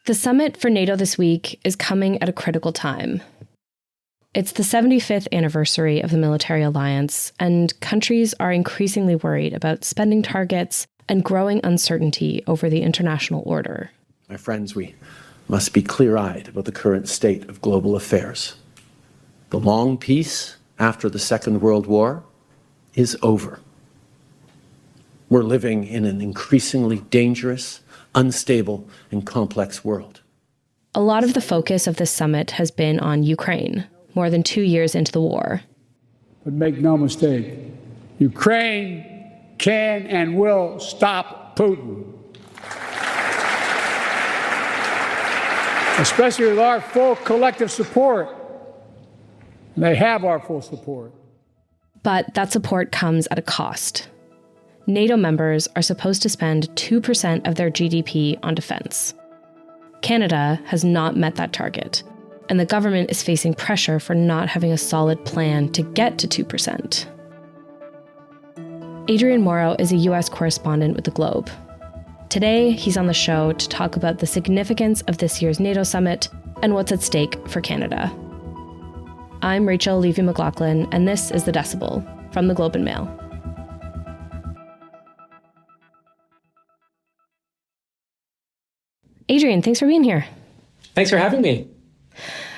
The summit for NATO this week is coming at a critical time. It's the 75th anniversary of the military alliance, and countries are increasingly worried about spending targets and growing uncertainty over the international order. My friends, we must be clear-eyed about the current state of global affairs. The long peace after the Second World War is over. We're living in an increasingly dangerous, unstable, and complex world. A lot of the focus of this summit has been on Ukraine, more than 2 years into the war. But make no mistake, Ukraine can and will stop Putin. Especially with our full collective support. They have our full support. But that support comes at a cost. NATO members are supposed to spend 2% of their GDP on defense. Canada has not met that target, and the government is facing pressure for not having a solid plan to get to 2%. Adrian Morrow is a US correspondent with The Globe. Today, he's on the show to talk about the significance of this year's NATO summit and what's at stake for Canada. I'm Rachel Levy-McLaughlin, and this is The Decibel from The Globe and Mail. Adrian, thanks for being here. Thanks for having me.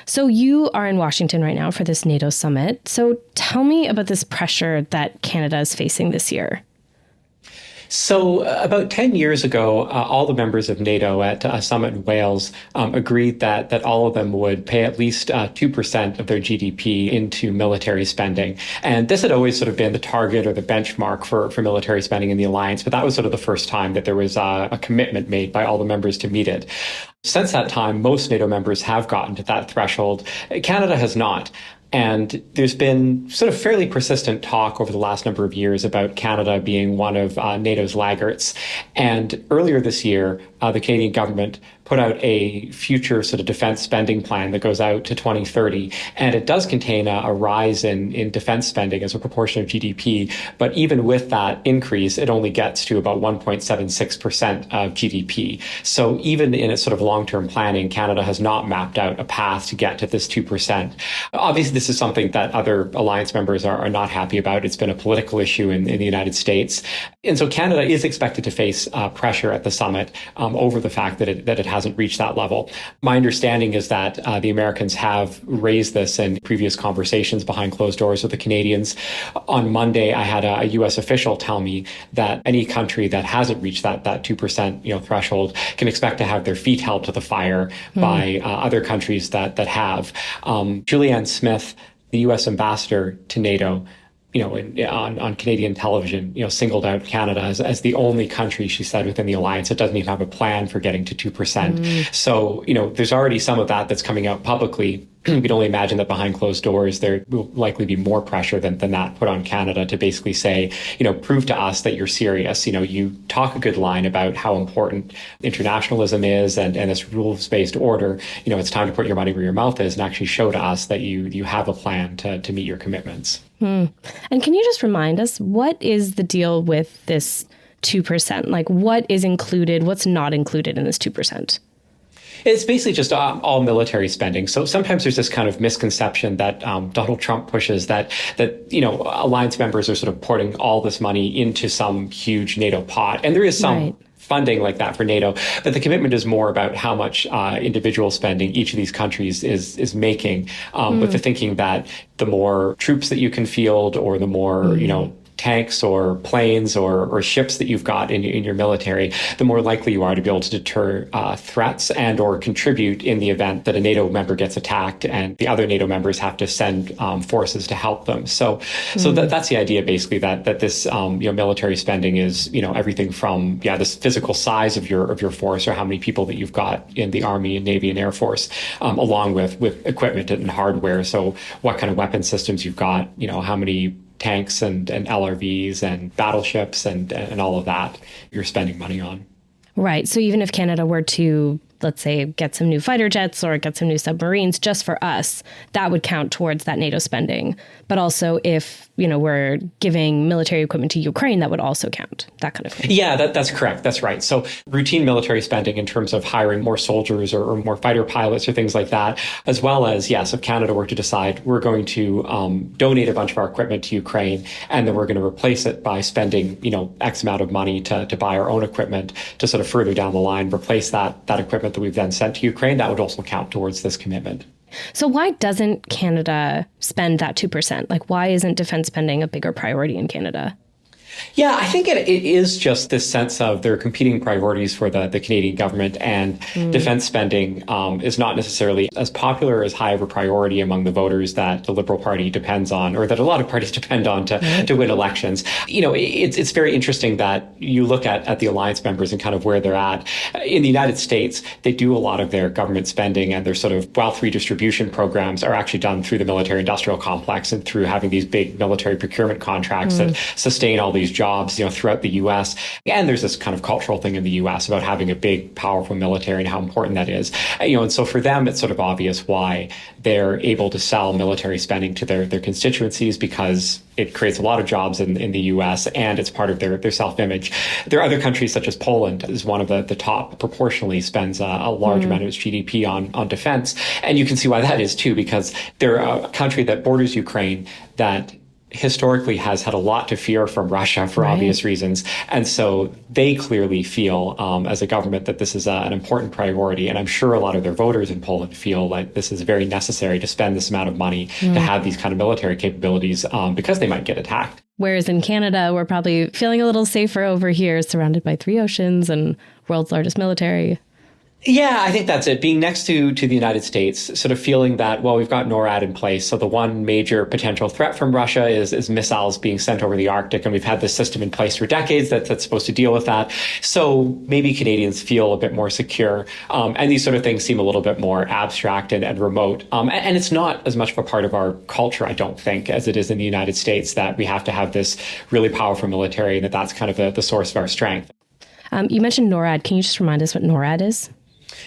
So you are in Washington right now for this NATO summit. So tell me about this pressure that Canada is facing this year. So about 10 years ago, all the members of NATO at a summit in Wales agreed that all of them would pay at least 2% of their GDP into military spending. And this had always sort of been the target or the benchmark for military spending in the alliance. But that was sort of the first time that there was a commitment made by all the members to meet it. Since that time, most NATO members have gotten to that threshold. Canada has not. And there's been sort of fairly persistent talk over the last number of years about Canada being one of NATO's laggards. And earlier this year, the Canadian government put out a future sort of defense spending plan that goes out to 2030. And it does contain a rise in defense spending as a proportion of GDP. But even with that increase, it only gets to about 1.76% of GDP. So even in its sort of long-term planning, Canada has not mapped out a path to get to this 2%. Obviously, this is something that other alliance members are not happy about. It's been a political issue in the United States. And so Canada is expected to face pressure at the summit over the fact that it hasn't reached that level. My understanding is that the Americans have raised this in previous conversations behind closed doors with the Canadians. On Monday, I had a U.S. official tell me that any country that hasn't reached that 2% threshold can expect to have their feet held to the fire by other countries that have. Julianne Smith, the U.S. ambassador to NATO, on Canadian television, singled out Canada as the only country, she said, within the alliance that doesn't even have a plan for getting to 2%. So, there's already some of that's coming out publicly. You can only imagine that behind closed doors, there will likely be more pressure than that put on Canada to basically say, prove to us that you're serious. You talk a good line about how important internationalism is and this rules-based order. It's time to put your money where your mouth is and actually show to us that you have a plan to meet your commitments. And can you just remind us, what is the deal with this 2%? Like, what is included, what's not included in this 2%? It's basically just all military spending. So sometimes there's this kind of misconception that Donald Trump pushes that alliance members are sort of pouring all this money into some huge NATO pot. And there is some funding like that for NATO, but the commitment is more about how much individual spending each of these countries is making, with the thinking that the more troops that you can field or the more, tanks or planes or ships that you've got in your military, the more likely you are to be able to deter threats and or contribute in the event that a NATO member gets attacked and the other NATO members have to send forces to help them. So that's the idea, basically, that this military spending is everything from this physical size of your force or how many people that you've got in the Army and Navy and Air Force, along with equipment and hardware. So what kind of weapon systems you've got, how many tanks and LRVs and battleships and all of that you're spending money on. Right. So even if Canada were to let's say, get some new fighter jets or get some new submarines just for us, that would count towards that NATO spending. But also if, we're giving military equipment to Ukraine, that would also count, that kind of thing. Yeah, that's correct. That's right. So routine military spending in terms of hiring more soldiers or more fighter pilots or things like that, as well as, yes, if Canada were to decide we're going to donate a bunch of our equipment to Ukraine, and then we're going to replace it by spending, X amount of money to buy our own equipment to sort of further down the line replace that equipment that we've then sent to Ukraine, that would also count towards this commitment. So why doesn't Canada spend that 2%? Like, why isn't defense spending a bigger priority in Canada? Yeah, I think it is just this sense of there are competing priorities for the Canadian government, and defense spending is not necessarily as popular, as high of a priority among the voters that the Liberal Party depends on, or that a lot of parties depend on to win elections. It's very interesting that you look at the alliance members and kind of where they're at. In the United States, they do a lot of their government spending and their sort of wealth redistribution programs are actually done through the military-industrial complex and through having these big military procurement contracts that sustain all these jobs, throughout the U.S. And there's this kind of cultural thing in the U.S. about having a big, powerful military and how important that is. And so for them, it's sort of obvious why they're able to sell military spending to their constituencies, because it creates a lot of jobs in the U.S. and it's part of their self-image. There are other countries such as Poland is one of the top, proportionally spends a large amount of its GDP on defense. And you can see why that is too, because they're a country that borders Ukraine that historically has had a lot to fear from Russia for obvious reasons. And so they clearly feel as a government that this is an important priority. And I'm sure a lot of their voters in Poland feel like this is very necessary to spend this amount of money to have these kind of military capabilities because they might get attacked. Whereas in Canada, we're probably feeling a little safer over here, surrounded by 3 oceans and world's largest military. Yeah, I think that's it. Being next to the United States, sort of feeling that, well, we've got NORAD in place. So the one major potential threat from Russia is missiles being sent over the Arctic. And we've had this system in place for decades that's supposed to deal with that. So maybe Canadians feel a bit more secure. And these sort of things seem a little bit more abstract and remote. And it's not as much of a part of our culture, I don't think, as it is in the United States, that we have to have this really powerful military and that's kind of the source of our strength. You mentioned NORAD. Can you just remind us what NORAD is?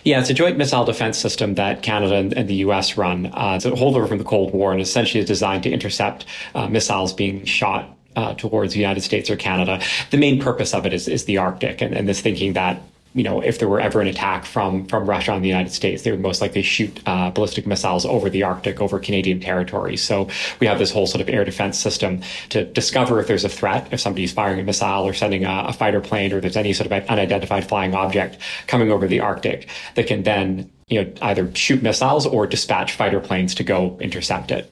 Yeah, it's a joint missile defense system that Canada and the U.S. run. It's a holdover from the Cold War and essentially is designed to intercept missiles being shot towards the United States or Canada. The main purpose of it is the Arctic and this thinking that, if there were ever an attack from Russia on the United States, they would most likely shoot ballistic missiles over the Arctic, over Canadian territory. So we have this whole sort of air defense system to discover if there's a threat, if somebody's firing a missile or sending a fighter plane, or there's any sort of unidentified flying object coming over the Arctic that can then, either shoot missiles or dispatch fighter planes to go intercept it.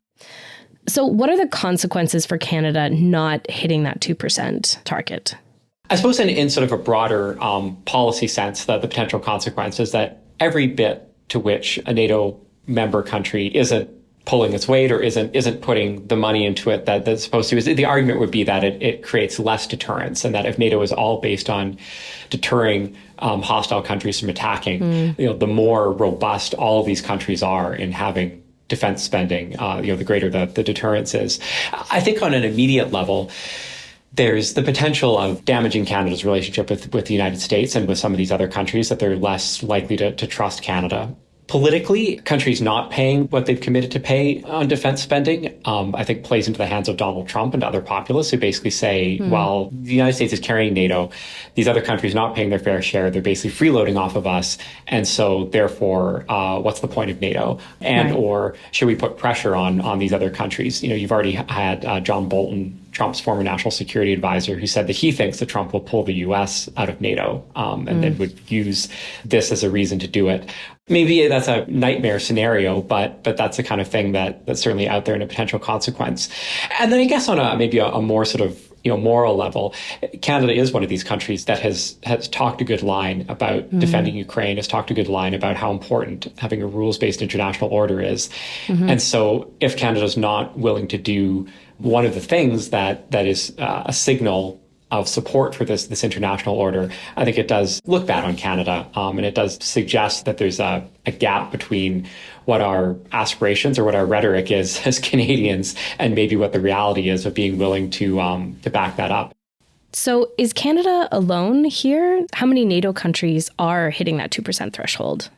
So what are the consequences for Canada not hitting that 2% target? I suppose in sort of a broader policy sense, that the potential consequence is that every bit to which a NATO member country isn't pulling its weight or isn't putting the money into it that it's supposed to, the argument would be that it creates less deterrence, and that if NATO is all based on deterring hostile countries from attacking, the more robust all of these countries are in having defense spending, the greater the deterrence is. I think on an immediate level, there's the potential of damaging Canada's relationship with the United States and with some of these other countries, that they're less likely to trust Canada. Politically, countries not paying what they've committed to pay on defense spending, I think plays into the hands of Donald Trump and other populists who basically say, while the United States is carrying NATO, these other countries not paying their fair share, they're basically freeloading off of us. And so therefore, what's the point of NATO? And or should we put pressure on these other countries? You've already had John Bolton, Trump's former national security advisor, who said that he thinks that Trump will pull the U.S. out of NATO and then would use this as a reason to do it. Maybe that's a nightmare scenario, but that's the kind of thing that's certainly out there in a potential consequence. And then I guess on maybe a more sort of moral level, Canada is one of these countries that has talked a good line about defending Ukraine, has talked a good line about how important having a rules-based international order is. And so if Canada's not willing to do one of the things that is a signal of support for this international order, I think it does look bad on Canada. And it does suggest that there's a gap between what our aspirations or what our rhetoric is as Canadians and maybe what the reality is of being willing to back that up. So is Canada alone here? How many NATO countries are hitting that 2% threshold?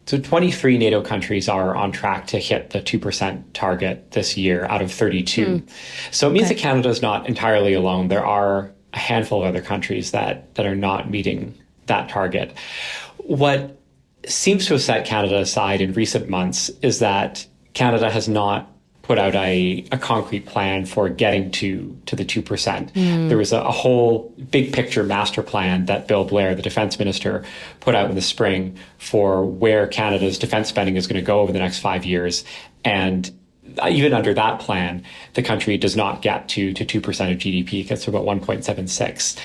So 23 NATO countries are on track to hit the 2% target this year out of 32. So it means that Canada is not entirely alone. There are a handful of other countries that are not meeting that target. What seems to have set Canada aside in recent months is that Canada has not put out a concrete plan for getting to the 2%. There was a whole big picture master plan that Bill Blair, the defense minister, put out in the spring for where Canada's defense spending is going to go over the next 5 years. And even under that plan, the country does not get to 2% of GDP. It gets to about 1.76.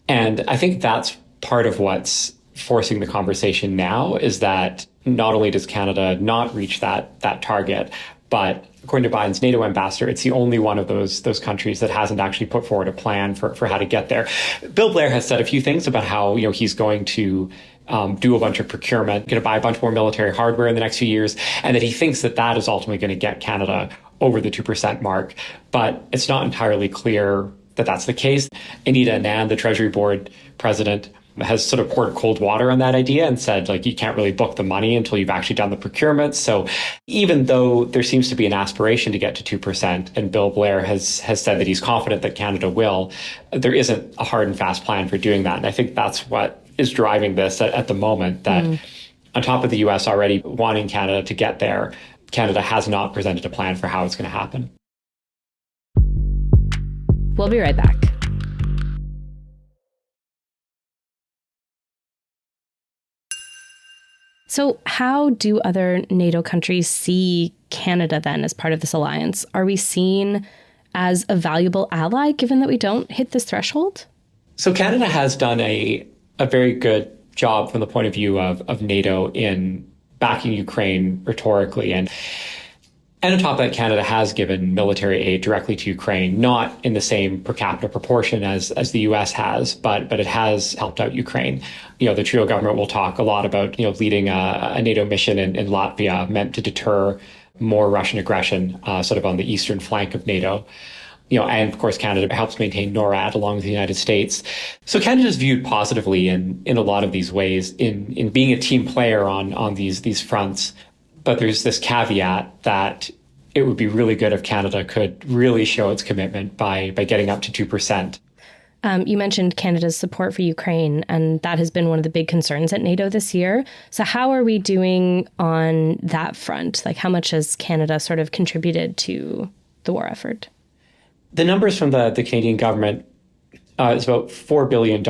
And I think that's part of what's forcing the conversation now, is that not only does Canada not reach that target, but according to Biden's NATO ambassador, it's the only one of those countries that hasn't actually put forward a plan for how to get there. Bill Blair has said a few things about how he's going to do a bunch of procurement, going to buy a bunch more military hardware in the next few years, and that he thinks that is ultimately going to get Canada over the 2% mark. But it's not entirely clear that that's the case. Anita Anand, the Treasury Board president, has sort of poured cold water on that idea and said, you can't really book the money until you've actually done the procurement. So even though there seems to be an aspiration to get to 2%, and Bill Blair has said that he's confident that Canada will, there isn't a hard and fast plan for doing that. And I think that's what is driving this at the moment, that on top of the US already wanting Canada to get there, Canada has not presented a plan for how it's going to happen. We'll be right back. So how do other NATO countries see Canada then as part of this alliance? Are we seen as a valuable ally given that we don't hit this threshold? So Canada has done a very good job from the point of view of NATO in backing Ukraine rhetorically. And on top of that, Canada has given military aid directly to Ukraine, not in the same per capita proportion as the US has, but it has helped out Ukraine. The Trudeau government will talk a lot about, leading a NATO mission in Latvia meant to deter more Russian aggression, sort of on the eastern flank of NATO. And of course, Canada helps maintain NORAD along with the United States. So Canada is viewed positively in a lot of these ways in being a team player on these fronts. But there's this caveat that it would be really good if Canada could really show its commitment by getting up to 2%. You mentioned Canada's support for Ukraine, and that has been one of the big concerns at NATO this year. So how are we doing on that front? How much has Canada sort of contributed to the war effort? The numbers from the Canadian government is about $4 billion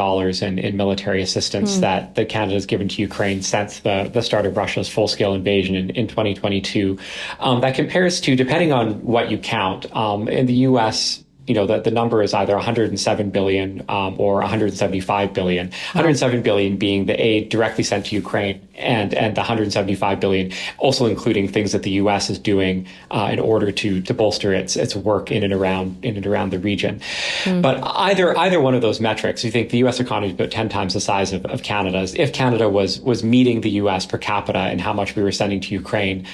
in military assistance that Canada has given to Ukraine since the start of Russia's full-scale invasion in 2022. That compares to, depending on what you count, in the U.S., the number is either 107 billion or 175 billion. 107 billion being the aid directly sent to Ukraine, and the 175 billion also including things that the U.S. is doing in order to bolster its work in and around the region. But either one of those metrics, you think the U.S. economy is about 10 times the size of Canada's. If Canada was meeting the U.S. per capita in how much we were sending to Ukraine,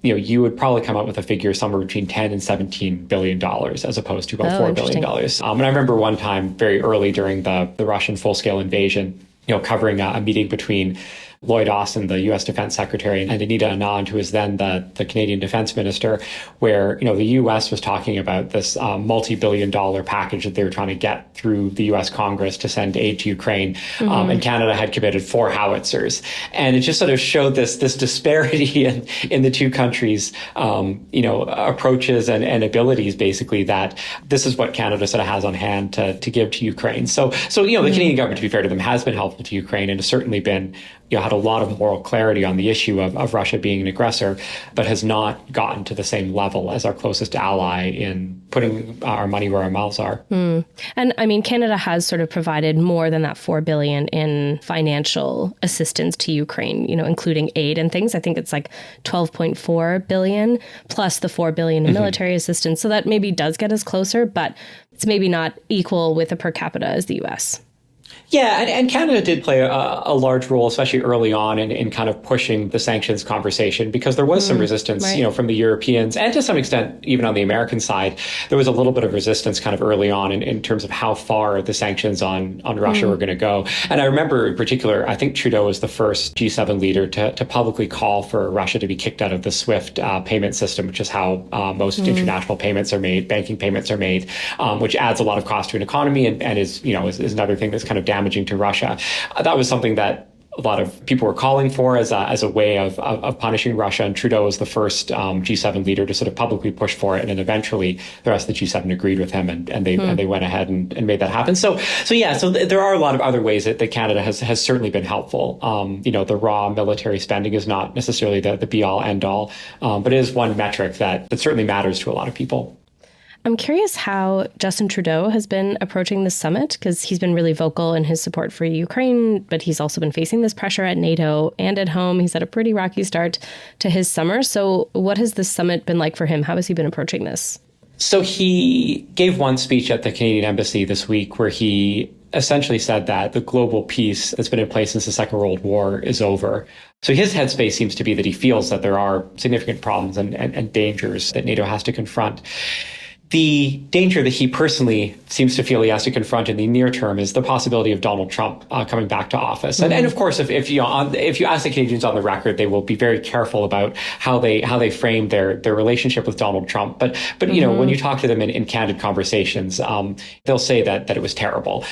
you would probably come up with a figure somewhere between $10 and $17 billion as opposed to about $4 billion. And I remember one time very early during the Russian full-scale invasion, covering a meeting between Lloyd Austin, the U.S. Defense Secretary, and Anita Anand, who is then the Canadian Defense Minister, where the U.S. was talking about this multi-billion-dollar package that they were trying to get through the U.S. Congress to send aid to Ukraine, and Canada had committed 4 howitzers, and it just sort of showed this disparity in the two countries, approaches and abilities, basically, that this is what Canada sort of has on hand to give to Ukraine. So the Canadian government, to be fair to them, has been helpful to Ukraine and has certainly been had a lot of moral clarity on the issue of Russia being an aggressor, but has not gotten to the same level as our closest ally in putting our money where our mouths are. And I mean, Canada has sort of provided more than that $4 billion in financial assistance to Ukraine, including aid and things. I think it's like $12.4 billion plus the $4 billion in military assistance. So that maybe does get us closer, but it's maybe not equal with a per capita as the U.S. Yeah, and Canada did play a large role, especially early on, in kind of pushing the sanctions conversation, because there was some resistance, right. from the Europeans, and to some extent, even on the American side, there was a little bit of resistance kind of early on in terms of how far the sanctions on Russia were going to go. And I remember in particular, I think Trudeau was the first G7 leader to publicly call for Russia to be kicked out of the SWIFT payment system, which is how most international payments are made, banking payments are made, which adds a lot of cost to an economy and is another thing that's kind of damaging to Russia. That was something that a lot of people were calling for as a way of punishing Russia, and Trudeau was the first G7 leader to sort of publicly push for it, and then eventually the rest of the G7 agreed with him, and they went ahead and made that happen. So there are a lot of other ways that Canada has certainly been helpful. The raw military spending is not necessarily the be all end all, but it is one metric that certainly matters to a lot of people. I'm curious how Justin Trudeau has been approaching this summit, because he's been really vocal in his support for Ukraine, but he's also been facing this pressure at NATO and at home. He's had a pretty rocky start to his summer. So what has this summit been like for him? How has he been approaching this? So he gave one speech at the Canadian Embassy this week where he essentially said that the global peace that's been in place since the Second World War is over. So his headspace seems to be that he feels that there are significant problems and dangers that NATO has to confront. The danger that he personally seems to feel he has to confront in the near term is the possibility of Donald Trump coming back to office. And of course, if you ask the Canadians on the record, they will be very careful about how they frame their relationship with Donald Trump. But when you talk to them in candid conversations, they'll say that it was terrible.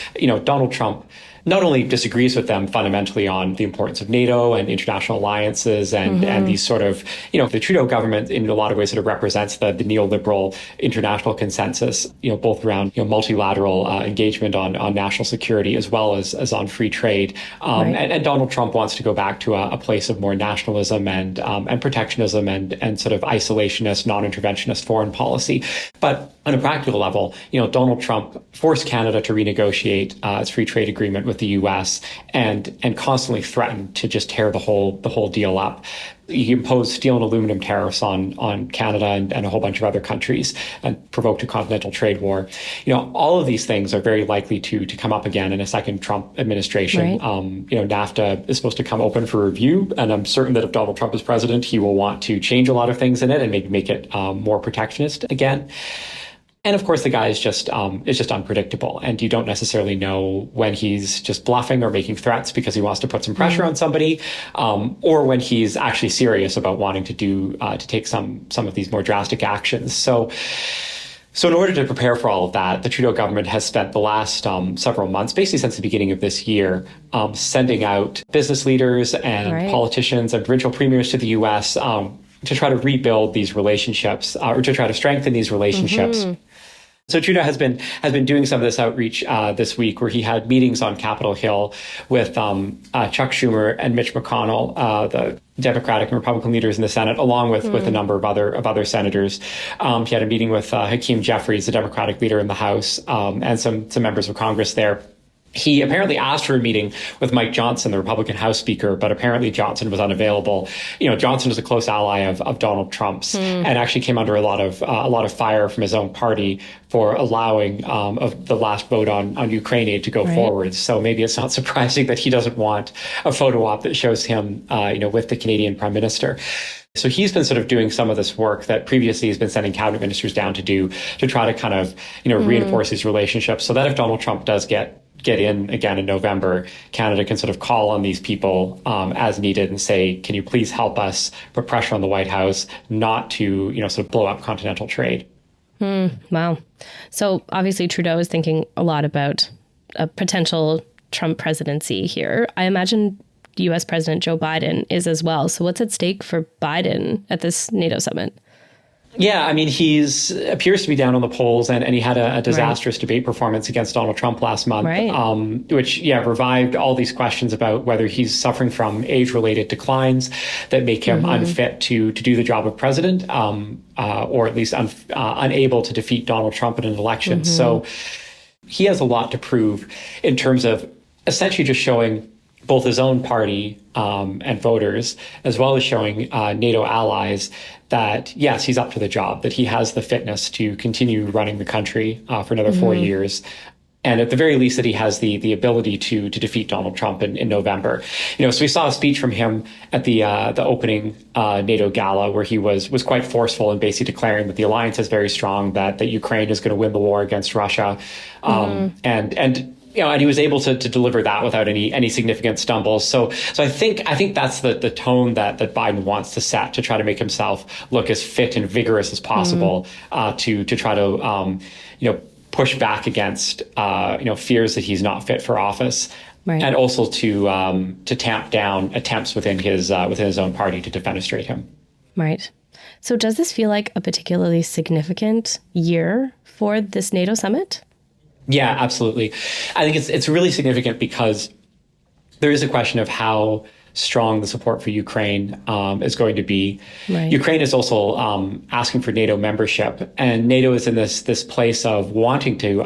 Donald Trump not only disagrees with them fundamentally on the importance of NATO and international alliances and these sort of, the Trudeau government in a lot of ways sort of represents the neoliberal international consensus, both around multilateral engagement on national security as well as on free trade. Right. And Donald Trump wants to go back to a place of more nationalism and protectionism and sort of isolationist, non-interventionist foreign policy. But on a practical level, Donald Trump forced Canada to renegotiate its free trade agreement with the U.S. and constantly threatened to just tear the whole deal up. He imposed steel and aluminum tariffs on Canada and a whole bunch of other countries and provoked a continental trade war. All of these things are very likely to come up again in a second Trump administration. Right. NAFTA is supposed to come open for review, and I'm certain that if Donald Trump is president, he will want to change a lot of things in it and maybe make it more protectionist again. And of course, the guy is just unpredictable, and you don't necessarily know when he's just bluffing or making threats because he wants to put some pressure on somebody, or when he's actually serious about wanting to take some of these more drastic actions. So in order to prepare for all of that, the Trudeau government has spent the last several months, basically since the beginning of this year, sending out business leaders and politicians and provincial premiers to the U.S. To try to rebuild these relationships or to try to strengthen these relationships. So Trudeau has been doing some of this outreach this week, where he had meetings on Capitol Hill with Chuck Schumer and Mitch McConnell, the Democratic and Republican leaders in the Senate, along with a number of other senators. He had a meeting with Hakeem Jeffries, the Democratic leader in the House, and some members of Congress there. He apparently asked for a meeting with Mike Johnson, the Republican House Speaker, but apparently Johnson was unavailable. Johnson is a close ally of Donald Trump's, and actually came under a lot of fire from his own party for allowing of the last vote on Ukraine aid to go forward. So maybe it's not surprising that he doesn't want a photo op that shows him, with the Canadian Prime Minister. So he's been sort of doing some of this work that previously he's been sending cabinet ministers down to do, to try to kind of, reinforce these relationships, so that if Donald Trump does get in again in November, Canada can sort of call on these people as needed and say, can you please help us put pressure on the White House not to, sort of blow up continental trade? Wow. So obviously Trudeau is thinking a lot about a potential Trump presidency here. I imagine U.S. President Joe Biden is as well. So what's at stake for Biden at this NATO summit? Yeah, I mean, appears to be down on the polls, and he had a disastrous debate performance against Donald Trump last month, which revived all these questions about whether he's suffering from age-related declines that make him unfit to do the job of president, or at least unable to defeat Donald Trump in an election. So he has a lot to prove in terms of essentially just showing both his own party and voters, as well as showing NATO allies that, yes, he's up to the job, that he has the fitness to continue running the country for another 4 years. and at the very least that he has the ability to defeat Donald Trump in November. So we saw a speech from him at the opening NATO gala where he was quite forceful in basically declaring that the alliance is very strong, that Ukraine is going to win the war against Russia, and he was able to deliver that without any significant stumbles. So I think that's the tone that Biden wants to set, to try to make himself look as fit and vigorous as possible, to try to push back against fears that he's not fit for office, right, and also to tamp down attempts within his own party to defenestrate him. Right. So does this feel like a particularly significant year for this NATO summit? Yeah, absolutely. I think it's really significant because there is a question of how strong the support for Ukraine is going to be. Right. Ukraine is also asking for NATO membership, and NATO is in this place of wanting to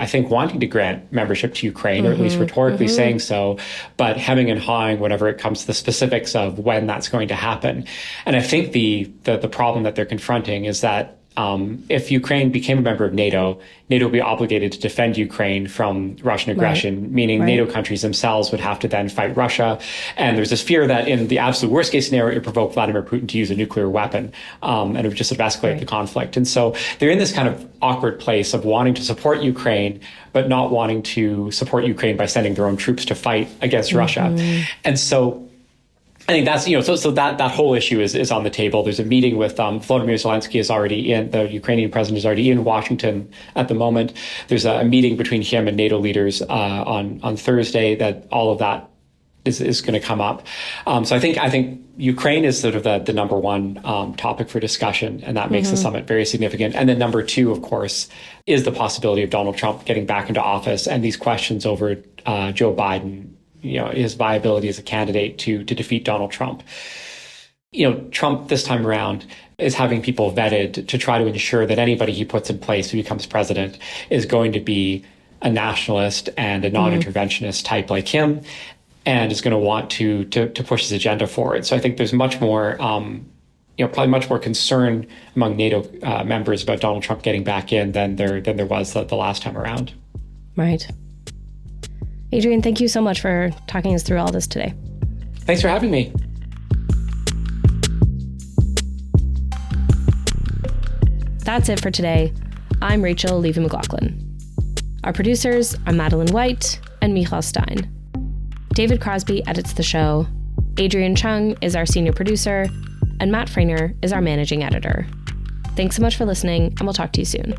grant membership to Ukraine, or at least rhetorically saying so, but hemming and hawing whenever it comes to the specifics of when that's going to happen. And I think the problem that they're confronting is that if Ukraine became a member of NATO, NATO would be obligated to defend Ukraine from Russian aggression, meaning NATO countries themselves would have to then fight Russia. And there's this fear that in the absolute worst case scenario, it would provoke Vladimir Putin to use a nuclear weapon, and it would just sort of escalate the conflict. And so they're in this kind of awkward place of wanting to support Ukraine, but not wanting to support Ukraine by sending their own troops to fight against Russia. And so I think that's, so that whole issue is on the table. There's a meeting with Volodymyr Zelensky the Ukrainian president is already in Washington at the moment. There's a meeting between him and NATO leaders on Thursday that all of that is going to come up. So I think Ukraine is sort of the number one topic for discussion, and that makes the summit very significant. And then number two, of course, is the possibility of Donald Trump getting back into office, and these questions over Joe Biden, his viability as a candidate to defeat Donald Trump. Trump this time around is having people vetted to try to ensure that anybody he puts in place who becomes president is going to be a nationalist and a non-interventionist type like him, and is going to want to push his agenda forward. So I think there's much more, probably much more concern among NATO members about Donald Trump getting back in than there was the last time around. Right. Adrian, thank you so much for talking us through all this today. Thanks for having me. That's it for today. I'm Rachel Levy-McLaughlin. Our producers are Madeline White and Michal Stein. David Crosby edits the show. Adrian Chung is our senior producer, and Matt Freiner is our managing editor. Thanks so much for listening, and we'll talk to you soon.